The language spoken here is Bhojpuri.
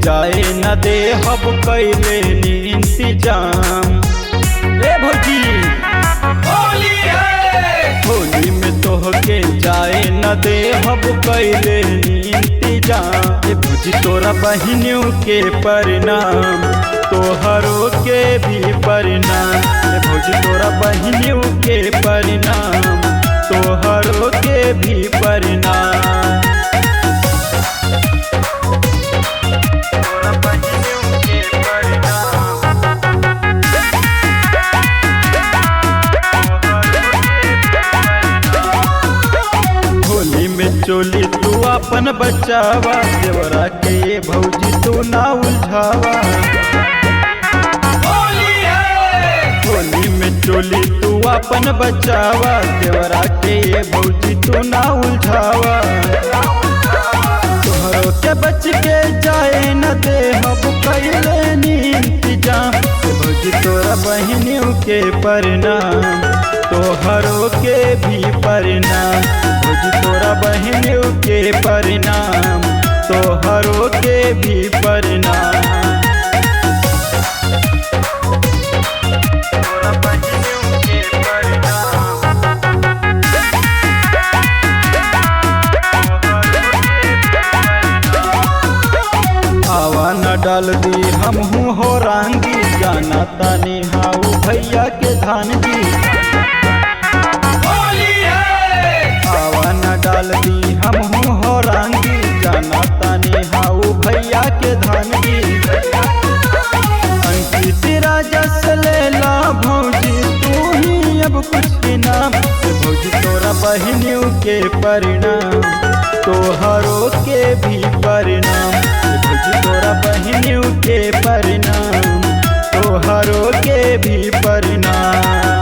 जाए न दे हब कैले इंतजाम। ए भौजी होली है, होली में तोहके जाए न दे हब कैले इंतजाम। ए भौजी तोरा बहनियों के परिणाम तोहरों के भी परिणाम। ए भौजी तोरा बहनियों के परिणाम तोहरों के भी परिणाम। होली में चोली तू अपन बचावा, देवरा के ये भौजी तू ना उलझावा। होली है, होली में चोली तू अपन बचावा, देवरा के ये भौजी तू ना उलझावा। तोहरों के बच के जाए न दे हम कैले इंतजाम। भौजी तोरा बहनियों के परिणाम तोहरों के भी परिणाम। भौजी तोरा बहनियों के परिणाम तोहरों के भी परिणाम। तोरा बहनियों के परिणाम आवा न डाल दी हमहू हो रांगी, जाना तानी हाउ भैया के धान जी। होली है, आवा न डाल दी हमहू हो रांगी, जाना तानी हाउ भैया के धान जी। अंकित राजा से लेला भौजी तू ही अब कुछ इनाम। भौजी तोरा बहनियों के परिणाम तोहरों के भी परिणाम। भौजी तोरा बहनियों के परिणाम तोहरों के भी परिणाम।